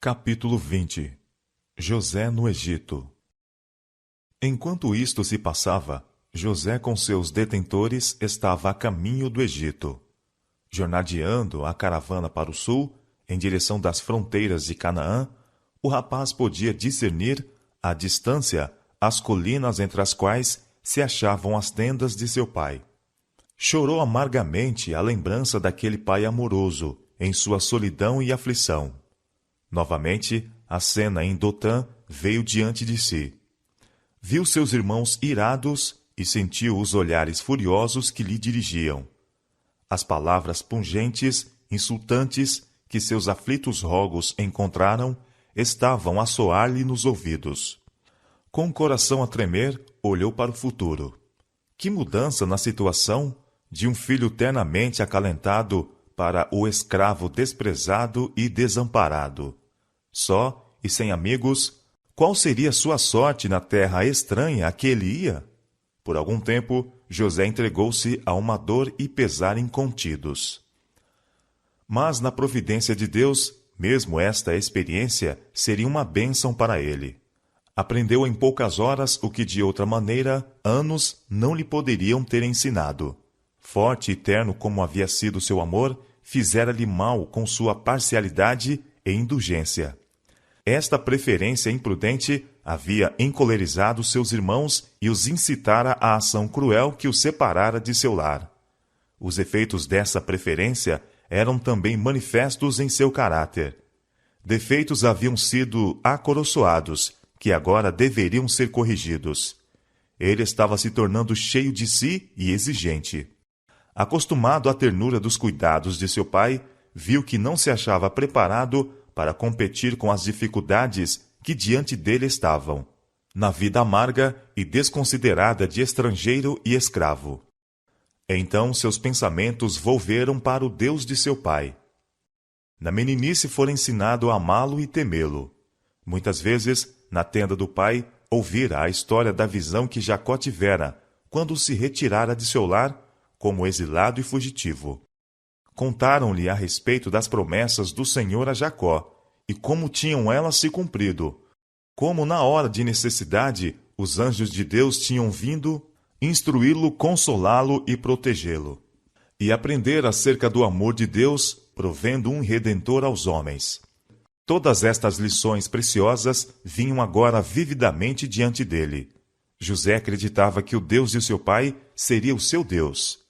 Capítulo 20. José no Egito. Enquanto isto se passava, José com seus detentores estava a caminho do Egito. Jornadeando a caravana para o sul, em direção das fronteiras de Canaã, o rapaz podia discernir, à distância, as colinas entre as quais se achavam as tendas de seu pai. Chorou amargamente a lembrança daquele pai amoroso, em sua solidão e aflição. Novamente, a cena em Dotã veio diante de si. Viu seus irmãos irados e sentiu os olhares furiosos que lhe dirigiam. As palavras pungentes, insultantes, que seus aflitos rogos encontraram, estavam a soar-lhe nos ouvidos. Com o coração a tremer, olhou para o futuro. Que mudança na situação de um filho ternamente acalentado para o escravo desprezado e desamparado. Só e sem amigos, qual seria sua sorte na terra estranha a que ele ia? Por algum tempo, José entregou-se a uma dor e pesar incontidos. Mas na providência de Deus, mesmo esta experiência seria uma bênção para ele. Aprendeu em poucas horas o que de outra maneira anos não lhe poderiam ter ensinado. Forte e terno como havia sido seu amor, fizera-lhe mal com sua parcialidade e indulgência. Esta preferência imprudente havia encolerizado seus irmãos e os incitara à ação cruel que os separara de seu lar. Os efeitos dessa preferência eram também manifestos em seu caráter. Defeitos haviam sido acoroçoados, que agora deveriam ser corrigidos. Ele estava se tornando cheio de si e exigente. Acostumado à ternura dos cuidados de seu pai, viu que não se achava preparado para competir com as dificuldades que diante dele estavam, na vida amarga e desconsiderada de estrangeiro e escravo. Então seus pensamentos volveram para o Deus de seu pai. Na meninice fora ensinado a amá-lo e temê-lo. Muitas vezes, na tenda do pai, ouvira a história da visão que Jacó tivera, quando se retirara de seu lar, como exilado e fugitivo. Contaram-lhe a respeito das promessas do Senhor a Jacó, e como tinham elas se cumprido, como na hora de necessidade os anjos de Deus tinham vindo instruí-lo, consolá-lo e protegê-lo. E aprender acerca do amor de Deus, provendo um Redentor aos homens. Todas estas lições preciosas vinham agora vividamente diante dele. José acreditava que o Deus de seu pai seria o seu Deus.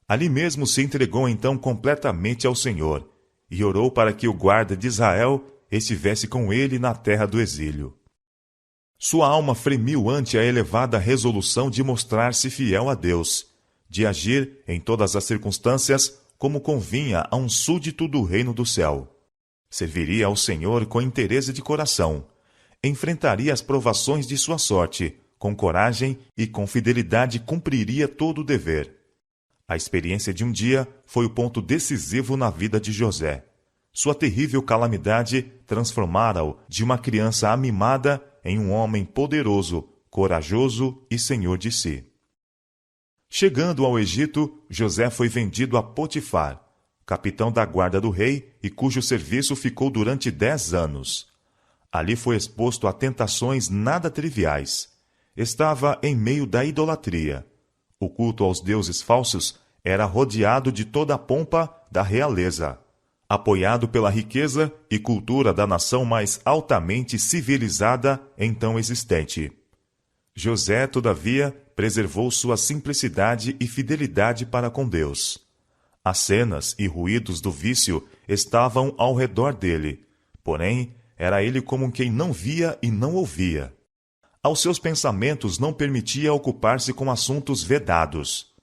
Ali mesmo se entregou então completamente ao Senhor, e orou para que o guarda de Israel estivesse com ele na terra do exílio. Sua alma fremiu ante a elevada resolução de mostrar-se fiel a Deus, de agir, em todas as circunstâncias, como convinha a um súdito do reino do céu. Serviria ao Senhor com interesse de coração, enfrentaria as provações de sua sorte, com coragem e com fidelidade cumpriria todo o dever. A experiência de um dia foi o ponto decisivo na vida de José. Sua terrível calamidade transformara-o de uma criança amimada em um homem poderoso, corajoso e senhor de si. Chegando ao Egito, José foi vendido a Potifar, capitão da guarda do rei e cujo serviço ficou durante 10 anos. Ali foi exposto a tentações nada triviais. Estava em meio da idolatria. O culto aos deuses falsos era rodeado de toda a pompa da realeza, apoiado pela riqueza e cultura da nação mais altamente civilizada então existente. José, todavia, preservou sua simplicidade e fidelidade para com Deus. As cenas e ruídos do vício estavam ao redor dele, porém, era ele como quem não via e não ouvia. Aos seus pensamentos não permitia ocupar-se com assuntos vedados.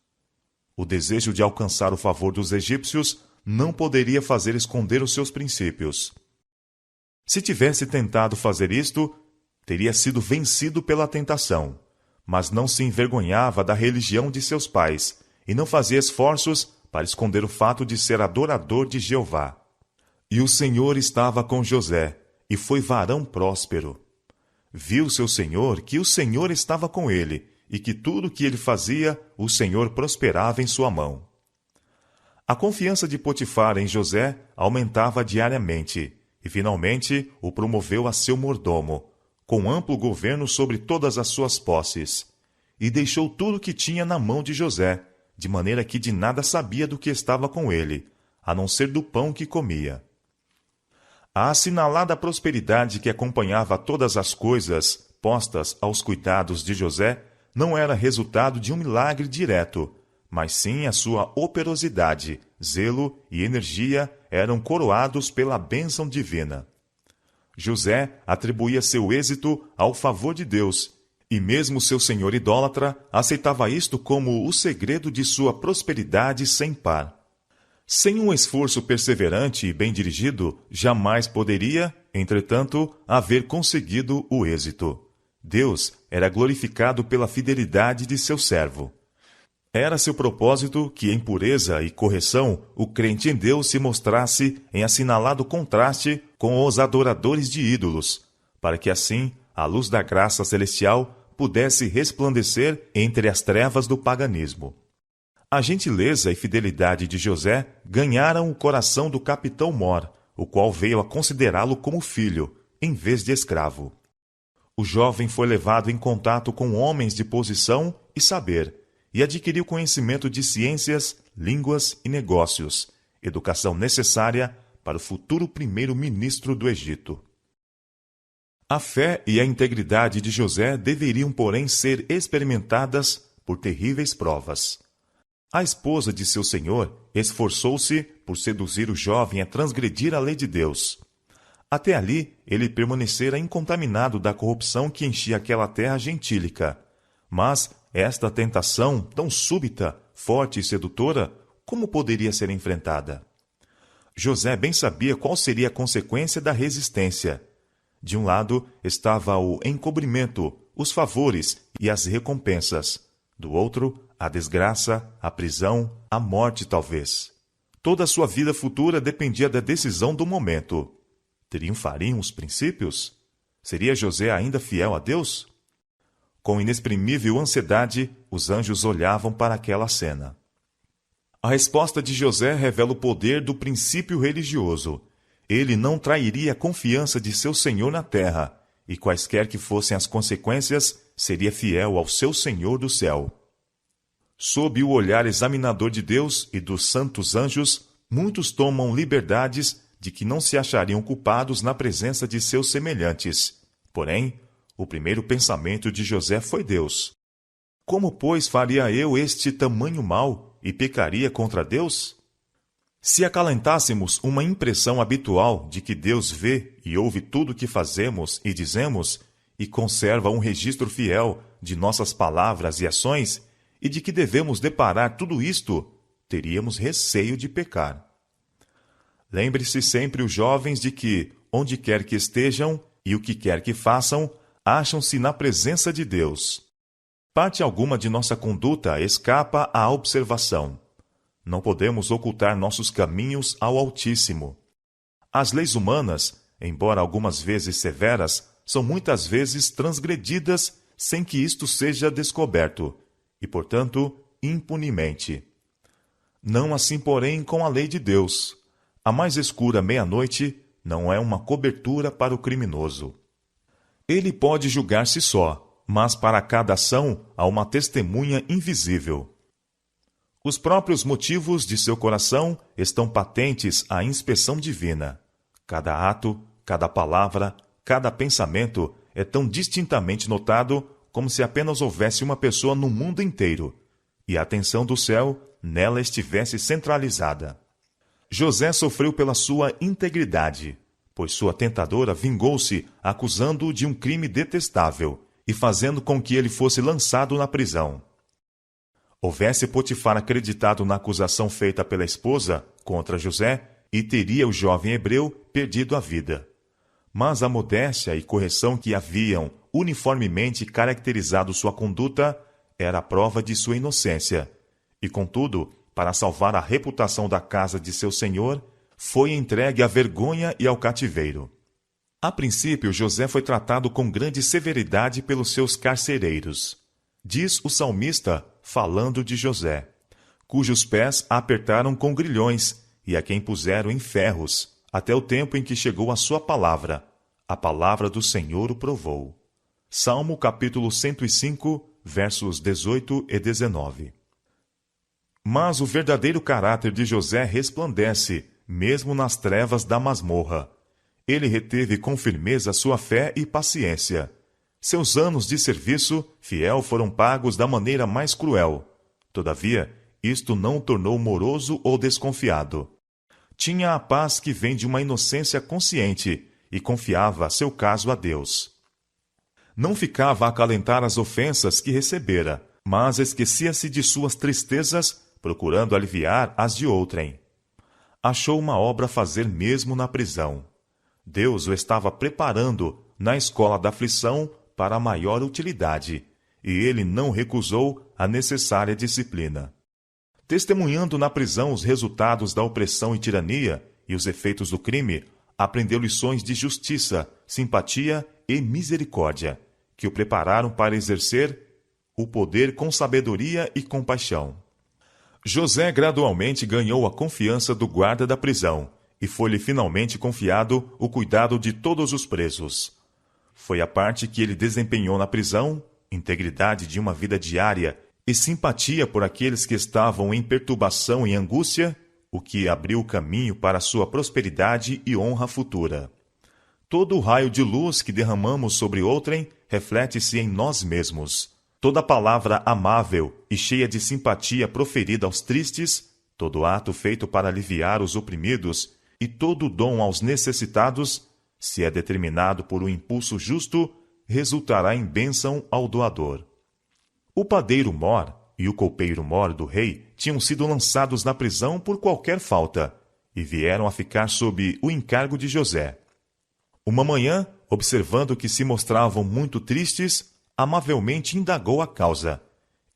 O desejo de alcançar o favor dos egípcios não poderia fazer esconder os seus princípios. Se tivesse tentado fazer isto, teria sido vencido pela tentação, mas não se envergonhava da religião de seus pais e não fazia esforços para esconder o fato de ser adorador de Jeová. E o Senhor estava com José, e foi varão próspero. Viu seu senhor que o Senhor estava com ele, e que tudo o que ele fazia, o Senhor prosperava em sua mão. A confiança de Potifar em José aumentava diariamente, e finalmente o promoveu a seu mordomo, com amplo governo sobre todas as suas posses, e deixou tudo o que tinha na mão de José, de maneira que de nada sabia do que estava com ele, a não ser do pão que comia. A assinalada prosperidade que acompanhava todas as coisas postas aos cuidados de José não era resultado de um milagre direto, mas sim a sua operosidade, zelo e energia eram coroados pela bênção divina. José atribuía seu êxito ao favor de Deus, e mesmo seu senhor idólatra aceitava isto como o segredo de sua prosperidade sem par. Sem um esforço perseverante e bem dirigido, jamais poderia, entretanto, haver conseguido o êxito. Deus era glorificado pela fidelidade de seu servo. Era seu propósito que, em pureza e correção, o crente em Deus se mostrasse em assinalado contraste com os adoradores de ídolos, para que assim a luz da graça celestial pudesse resplandecer entre as trevas do paganismo. A gentileza e fidelidade de José ganharam o coração do capitão Mor, o qual veio a considerá-lo como filho, em vez de escravo. O jovem foi levado em contato com homens de posição e saber, e adquiriu conhecimento de ciências, línguas e negócios, educação necessária para o futuro primeiro-ministro do Egito. A fé e a integridade de José deveriam, porém, ser experimentadas por terríveis provas. A esposa de seu senhor esforçou-se por seduzir o jovem a transgredir a lei de Deus. Até ali, ele permanecera incontaminado da corrupção que enchia aquela terra gentílica. Mas esta tentação, tão súbita, forte e sedutora, como poderia ser enfrentada? José bem sabia qual seria a consequência da resistência. De um lado estava o encobrimento, os favores e as recompensas. Do outro, a desgraça, a prisão, a morte talvez. Toda a sua vida futura dependia da decisão do momento. Triunfariam os princípios? Seria José ainda fiel a Deus? Com inexprimível ansiedade, os anjos olhavam para aquela cena. A resposta de José revela o poder do princípio religioso. Ele não trairia a confiança de seu Senhor na terra, e quaisquer que fossem as consequências, seria fiel ao seu Senhor do céu. Sob o olhar examinador de Deus e dos santos anjos, muitos tomam liberdades de que não se achariam culpados na presença de seus semelhantes. Porém, o primeiro pensamento de José foi Deus. Como, pois, faria eu este tamanho mal e pecaria contra Deus? Se acalentássemos uma impressão habitual de que Deus vê e ouve tudo o que fazemos e dizemos, e conserva um registro fiel de nossas palavras e ações, e de que devemos deparar tudo isto, teríamos receio de pecar. Lembre-se sempre os jovens de que, onde quer que estejam e o que quer que façam, acham-se na presença de Deus. Parte alguma de nossa conduta escapa à observação. Não podemos ocultar nossos caminhos ao Altíssimo. As leis humanas, embora algumas vezes severas, são muitas vezes transgredidas sem que isto seja descoberto, e, portanto, impunemente. Não assim, porém, com a lei de Deus. A mais escura meia-noite não é uma cobertura para o criminoso. Ele pode julgar-se só, mas para cada ação há uma testemunha invisível. Os próprios motivos de seu coração estão patentes à inspeção divina. Cada ato, cada palavra, cada pensamento é tão distintamente notado como se apenas houvesse uma pessoa no mundo inteiro, e a atenção do céu nela estivesse centralizada. José sofreu pela sua integridade, pois sua tentadora vingou-se acusando-o de um crime detestável e fazendo com que ele fosse lançado na prisão. Houvesse Potifar acreditado na acusação feita pela esposa contra José, e teria o jovem hebreu perdido a vida. Mas a modéstia e correção que haviam uniformemente caracterizado sua conduta era a prova de sua inocência, e, contudo, para salvar a reputação da casa de seu senhor, foi entregue à vergonha e ao cativeiro. A princípio, José foi tratado com grande severidade pelos seus carcereiros. Diz o salmista, falando de José, cujos pés apertaram com grilhões, e a quem puseram em ferros, até o tempo em que chegou a sua palavra. A palavra do Senhor o provou. Salmo capítulo 105, versos 18 e 19. Mas o verdadeiro caráter de José resplandece, mesmo nas trevas da masmorra. Ele reteve com firmeza sua fé e paciência. Seus anos de serviço fiel foram pagos da maneira mais cruel. Todavia, isto não o tornou moroso ou desconfiado. Tinha a paz que vem de uma inocência consciente e confiava seu caso a Deus. Não ficava a acalentar as ofensas que recebera, mas esquecia-se de suas tristezas, procurando aliviar as de outrem. Achou uma obra a fazer mesmo na prisão. Deus o estava preparando na escola da aflição para a maior utilidade, e ele não recusou a necessária disciplina. Testemunhando na prisão os resultados da opressão e tirania e os efeitos do crime, aprendeu lições de justiça, simpatia e misericórdia, que o prepararam para exercer o poder com sabedoria e compaixão. José gradualmente ganhou a confiança do guarda da prisão e foi-lhe finalmente confiado o cuidado de todos os presos. Foi a parte que ele desempenhou na prisão, integridade de uma vida diária e simpatia por aqueles que estavam em perturbação e angústia, o que abriu o caminho para sua prosperidade e honra futura. Todo o raio de luz que derramamos sobre outrem reflete-se em nós mesmos. Toda palavra amável e cheia de simpatia proferida aos tristes, todo ato feito para aliviar os oprimidos e todo dom aos necessitados, se é determinado por um impulso justo, resultará em bênção ao doador. O padeiro mor e o copeiro mor do rei tinham sido lançados na prisão por qualquer falta e vieram a ficar sob o encargo de José. Uma manhã, observando que se mostravam muito tristes, amavelmente indagou a causa,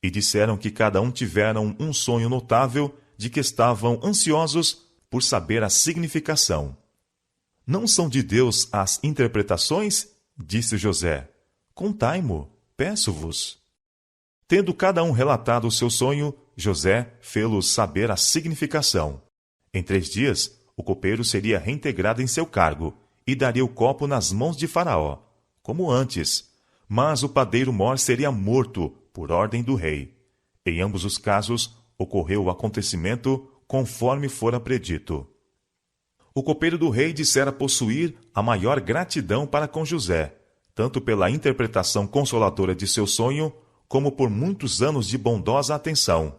e disseram que cada um tiveram um sonho notável de que estavam ansiosos por saber a significação. Não são de Deus as interpretações? Disse José. Contai-mo, peço-vos. Tendo cada um relatado o seu sonho, José fê-los saber a significação. Em 3 dias, o copeiro seria reintegrado em seu cargo e daria o copo nas mãos de Faraó, como antes. Mas o padeiro mor seria morto por ordem do rei. Em ambos os casos, ocorreu o acontecimento conforme fora predito. O copeiro do rei dissera possuir a maior gratidão para com José, tanto pela interpretação consoladora de seu sonho, como por muitos anos de bondosa atenção.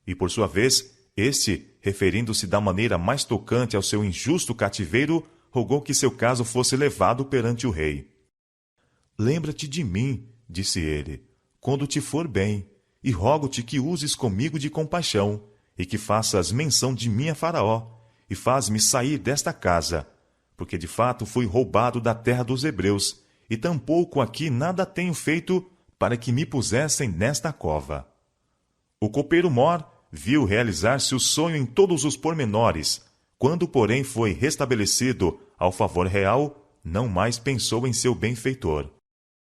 E, por sua vez, este, referindo-se da maneira mais tocante ao seu injusto cativeiro, rogou que seu caso fosse levado perante o rei. Lembra-te de mim, disse ele, quando te for bem, e rogo-te que uses comigo de compaixão, e que faças menção de mim a Faraó, e faz-me sair desta casa, porque de fato fui roubado da terra dos hebreus, e tampouco aqui nada tenho feito para que me pusessem nesta cova. O copeiro mor viu realizar-se o sonho em todos os pormenores. Quando, porém, foi restabelecido ao favor real, não mais pensou em seu benfeitor.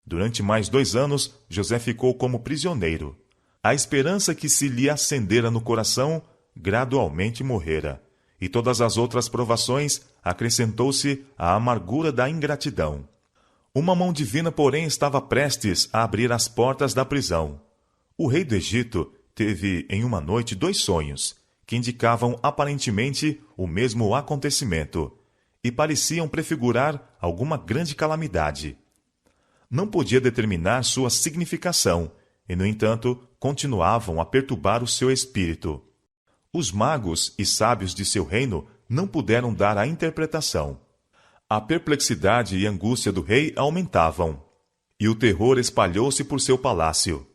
Durante mais 2 anos, José ficou como prisioneiro. A esperança que se lhe acendera no coração gradualmente morrera, e todas as outras provações acrescentou-se a amargura da ingratidão. Uma mão divina, porém, estava prestes a abrir as portas da prisão. O rei do Egito teve em uma noite 2 sonhos, que indicavam aparentemente o mesmo acontecimento, e pareciam prefigurar alguma grande calamidade. Não podia determinar sua significação, e, no entanto, continuavam a perturbar o seu espírito. Os magos e sábios de seu reino não puderam dar a interpretação. A perplexidade e angústia do rei aumentavam, e o terror espalhou-se por seu palácio.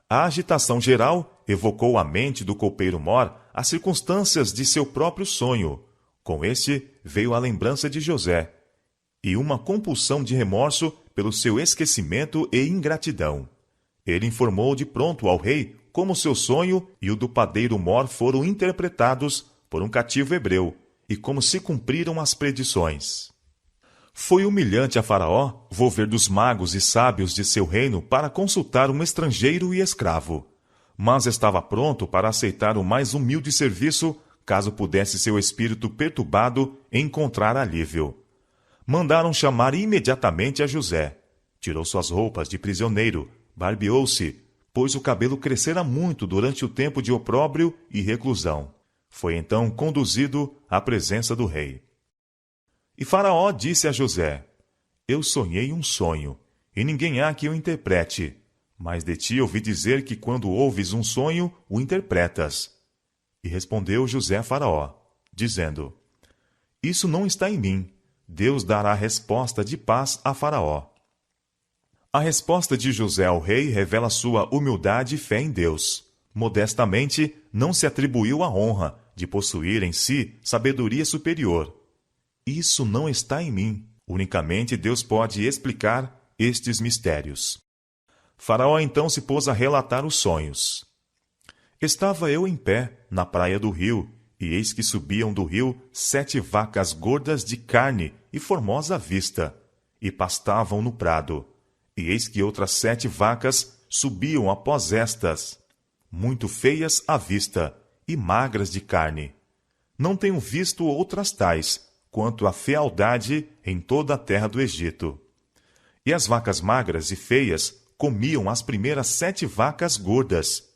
A agitação geral evocou à mente do copeiro mor as circunstâncias de seu próprio sonho. Com este veio a lembrança de José, e uma compulsão de remorso pelo seu esquecimento e ingratidão. Ele informou de pronto ao rei como seu sonho e o do padeiro mor foram interpretados por um cativo hebreu, e como se cumpriram as predições. Foi humilhante a Faraó volver dos magos e sábios de seu reino para consultar um estrangeiro e escravo, mas estava pronto para aceitar o mais humilde serviço caso pudesse seu espírito perturbado encontrar alívio. Mandaram chamar imediatamente a José. Tirou suas roupas de prisioneiro, barbeou-se, pois o cabelo crescera muito durante o tempo de opróbrio e reclusão. Foi então conduzido à presença do rei. E Faraó disse a José: Eu sonhei um sonho, e ninguém há que o interprete. Mas de ti ouvi dizer que quando ouves um sonho, o interpretas. E respondeu José a Faraó, dizendo: Isso não está em mim. Deus dará resposta de paz a Faraó. A resposta de José ao rei revela sua humildade e fé em Deus. Modestamente, não se atribuiu a honra de possuir em si sabedoria superior. Isso não está em mim. Unicamente Deus pode explicar estes mistérios. Faraó então se pôs a relatar os sonhos. Estava eu em pé, na praia do rio, e eis que subiam do rio 7 vacas gordas de carne e formosa vista, e pastavam no prado. E eis que outras 7 vacas subiam após estas, muito feias à vista, e magras de carne. Não tenho visto outras tais, quanto a fealdade em toda a terra do Egito. E as vacas magras e feias comiam as primeiras 7 vacas gordas,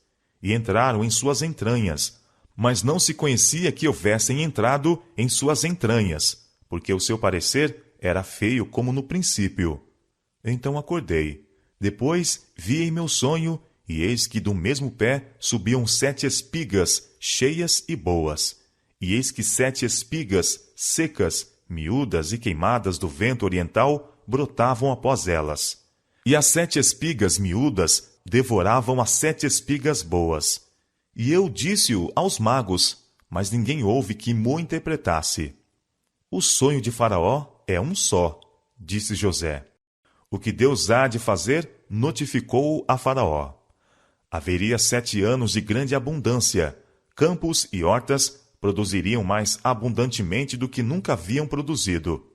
e entraram em suas entranhas, mas não se conhecia que houvessem entrado em suas entranhas, porque o seu parecer era feio como no princípio. Então acordei. Depois vi em meu sonho, e eis que do mesmo pé subiam 7 espigas, cheias e boas. E eis que 7 espigas, secas, miúdas e queimadas do vento oriental, brotavam após elas. E as 7 espigas miúdas devoravam as 7 espigas boas. E eu disse-o aos magos, mas ninguém houve que mo interpretasse. O sonho de Faraó é um só, disse José. O que Deus há de fazer, notificou-o a Faraó. Haveria 7 anos de grande abundância. Campos e hortas produziriam mais abundantemente do que nunca haviam produzido.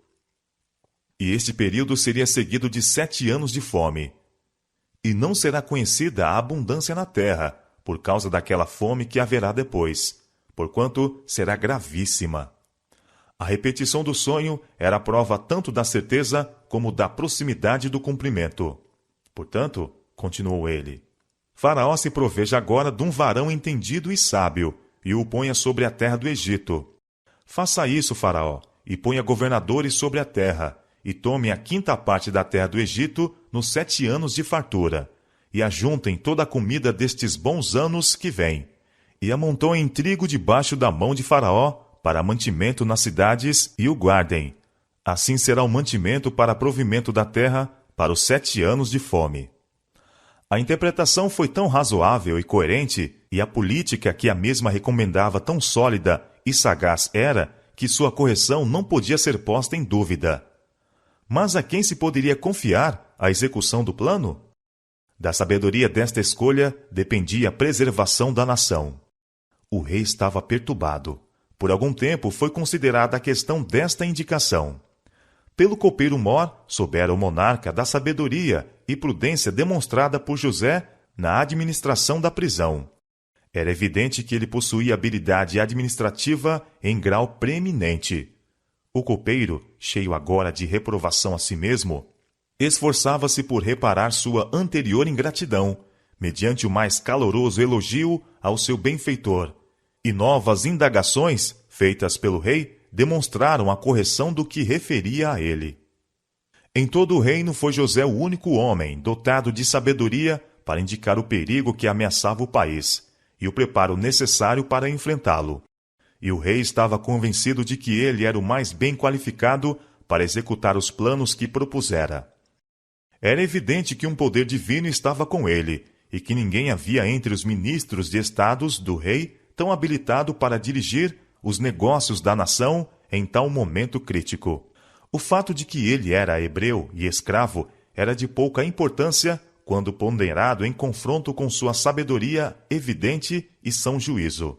E este período seria seguido de 7 anos de fome. E não será conhecida a abundância na terra, por causa daquela fome que haverá depois, porquanto será gravíssima. A repetição do sonho era prova tanto da certeza como da proximidade do cumprimento. Portanto, continuou ele, Faraó se proveja agora de um varão entendido e sábio, e o ponha sobre a terra do Egito. Faça isso, Faraó, e ponha governadores sobre a terra, e tome a 5ª parte da terra do Egito nos 7 anos de fartura, e ajuntem toda a comida destes bons anos que vêm, e amontoem trigo debaixo da mão de Faraó, para mantimento nas cidades, e o guardem. Assim será o mantimento para provimento da terra para os 7 anos de fome. A interpretação foi tão razoável e coerente, e a política que a mesma recomendava tão sólida e sagaz era, que sua correção não podia ser posta em dúvida. Mas a quem se poderia confiar a execução do plano? Da sabedoria desta escolha dependia a preservação da nação. O rei estava perturbado. Por algum tempo foi considerada a questão desta indicação. Pelo copeiro-mor, soubera o monarca da sabedoria e prudência demonstrada por José na administração da prisão. Era evidente que ele possuía habilidade administrativa em grau preeminente. O copeiro, cheio agora de reprovação a si mesmo, esforçava-se por reparar sua anterior ingratidão, mediante o mais caloroso elogio ao seu benfeitor, e novas indagações, feitas pelo rei, demonstraram a correção do que referia a ele. Em todo o reino foi José o único homem dotado de sabedoria para indicar o perigo que ameaçava o país, e o preparo necessário para enfrentá-lo. E o rei estava convencido de que ele era o mais bem qualificado para executar os planos que propusera. Era evidente que um poder divino estava com ele, e que ninguém havia entre os ministros de estados do rei tão habilitado para dirigir os negócios da nação em tal momento crítico. O fato de que ele era hebreu e escravo era de pouca importância quando ponderado em confronto com sua sabedoria evidente e são juízo.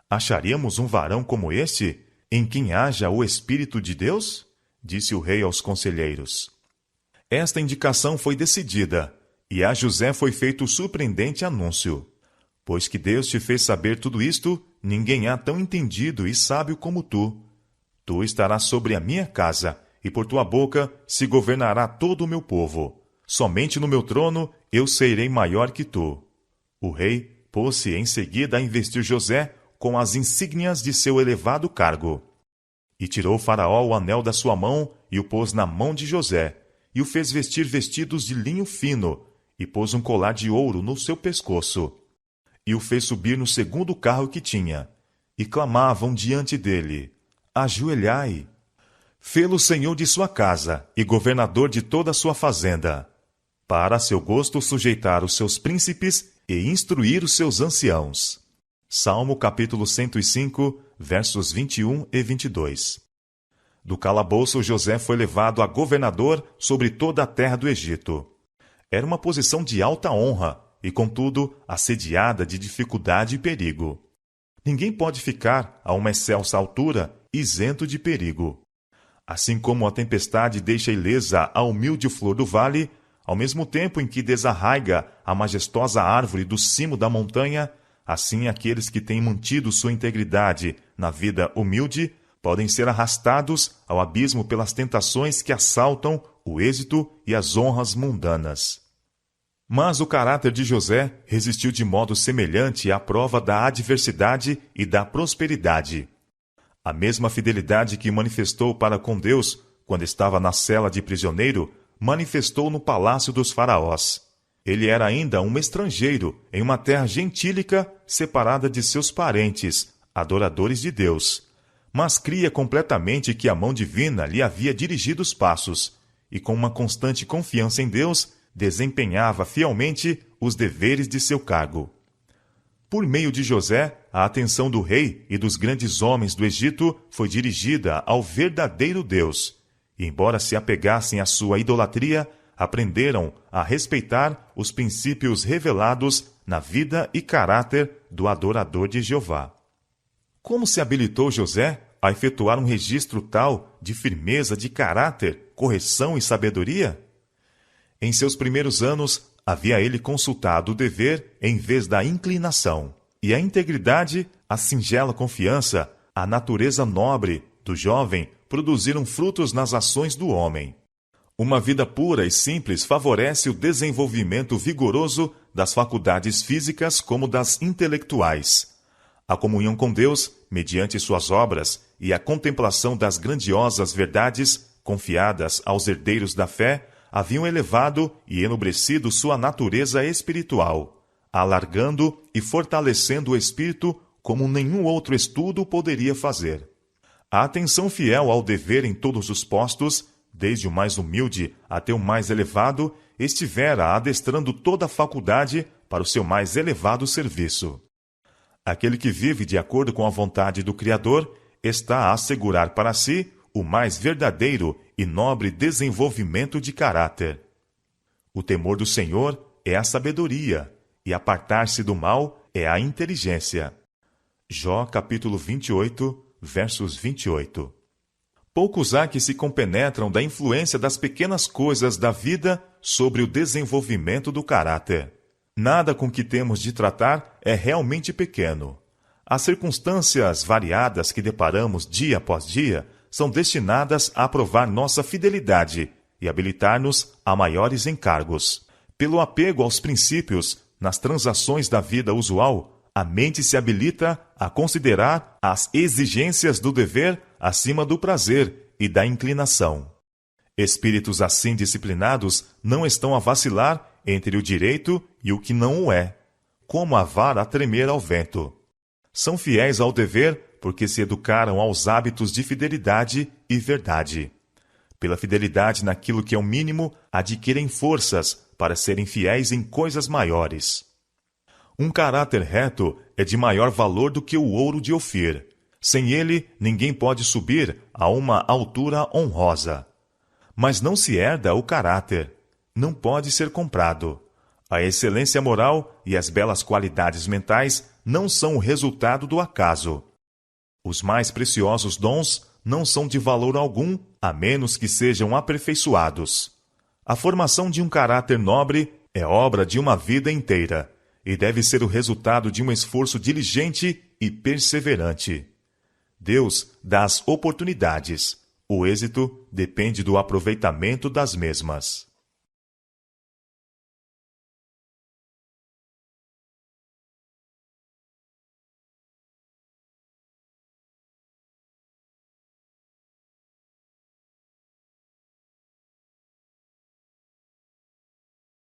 Acharíamos um varão como este, em quem haja o Espírito de Deus? Disse o rei aos conselheiros. Esta indicação foi decidida, e a José foi feito o surpreendente anúncio. Pois que Deus te fez saber tudo isto, ninguém há tão entendido e sábio como tu. Tu estarás sobre a minha casa, e por tua boca se governará todo o meu povo. Somente no meu trono eu serei maior que tu. O rei pôs-se em seguida a investir José com as insígnias de seu elevado cargo. E tirou Faraó o anel da sua mão e o pôs na mão de José, e o fez vestir vestidos de linho fino, e pôs um colar de ouro no seu pescoço. E o fez subir no segundo carro que tinha, e clamavam diante dele: Ajoelhai! Fê-lo senhor de sua casa e governador de toda a sua fazenda, para a seu gosto sujeitar os seus príncipes e instruir os seus anciãos. Salmo capítulo 105, versos 21 e 22. Do calabouço José foi levado a governador sobre toda a terra do Egito. Era uma posição de alta honra e, contudo, assediada de dificuldade e perigo. Ninguém pode ficar a uma excelsa altura isento de perigo. Assim como a tempestade deixa ilesa a humilde flor do vale, ao mesmo tempo em que desarraiga a majestosa árvore do cimo da montanha, assim aqueles que têm mantido sua integridade na vida humilde podem ser arrastados ao abismo pelas tentações que assaltam o êxito e as honras mundanas. Mas o caráter de José resistiu de modo semelhante à prova da adversidade e da prosperidade. A mesma fidelidade que manifestou para com Deus quando estava na cela de prisioneiro, manifestou no palácio dos faraós. Ele era ainda um estrangeiro em uma terra gentílica separada de seus parentes, adoradores de Deus. Mas cria completamente que a mão divina lhe havia dirigido os passos, e com uma constante confiança em Deus, desempenhava fielmente os deveres de seu cargo. Por meio de José, a atenção do rei e dos grandes homens do Egito foi dirigida ao verdadeiro Deus, e embora se apegassem à sua idolatria, aprenderam a respeitar os princípios revelados na vida e caráter do adorador de Jeová. Como se habilitou José a efetuar um registro tal de firmeza de caráter, correção e sabedoria? Em seus primeiros anos, havia ele consultado o dever em vez da inclinação, e a integridade, a singela confiança, a natureza nobre do jovem produziram frutos nas ações do homem. Uma vida pura e simples favorece o desenvolvimento vigoroso das faculdades físicas como das intelectuais. A comunhão com Deus, mediante suas obras, e a contemplação das grandiosas verdades confiadas aos herdeiros da fé, haviam elevado e enobrecido sua natureza espiritual, alargando e fortalecendo o espírito como nenhum outro estudo poderia fazer. A atenção fiel ao dever em todos os postos, desde o mais humilde até o mais elevado, estivera adestrando toda a faculdade para o seu mais elevado serviço. Aquele que vive de acordo com a vontade do Criador está a assegurar para si o mais verdadeiro e nobre desenvolvimento de caráter. O temor do Senhor é a sabedoria, e apartar-se do mal é a inteligência. Jó capítulo 28, versos 28. Poucos há que se compenetram da influência das pequenas coisas da vida sobre o desenvolvimento do caráter. Nada com que temos de tratar é realmente pequeno. As circunstâncias variadas que deparamos dia após dia são destinadas a provar nossa fidelidade e habilitar-nos a maiores encargos. Pelo apego aos princípios, nas transações da vida usual, a mente se habilita a considerar as exigências do dever acima do prazer e da inclinação. Espíritos assim disciplinados não estão a vacilar entre o direito e o que não o é, como a vara a tremer ao vento. São fiéis ao dever porque se educaram aos hábitos de fidelidade e verdade. Pela fidelidade naquilo que é o mínimo, adquirem forças para serem fiéis em coisas maiores. Um caráter reto é de maior valor do que o ouro de Ofir. Sem ele, ninguém pode subir a uma altura honrosa. Mas não se herda o caráter. Não pode ser comprado. A excelência moral e as belas qualidades mentais não são o resultado do acaso. Os mais preciosos dons não são de valor algum, a menos que sejam aperfeiçoados. A formação de um caráter nobre é obra de uma vida inteira, e deve ser o resultado de um esforço diligente e perseverante. Deus dá as oportunidades. O êxito depende do aproveitamento das mesmas.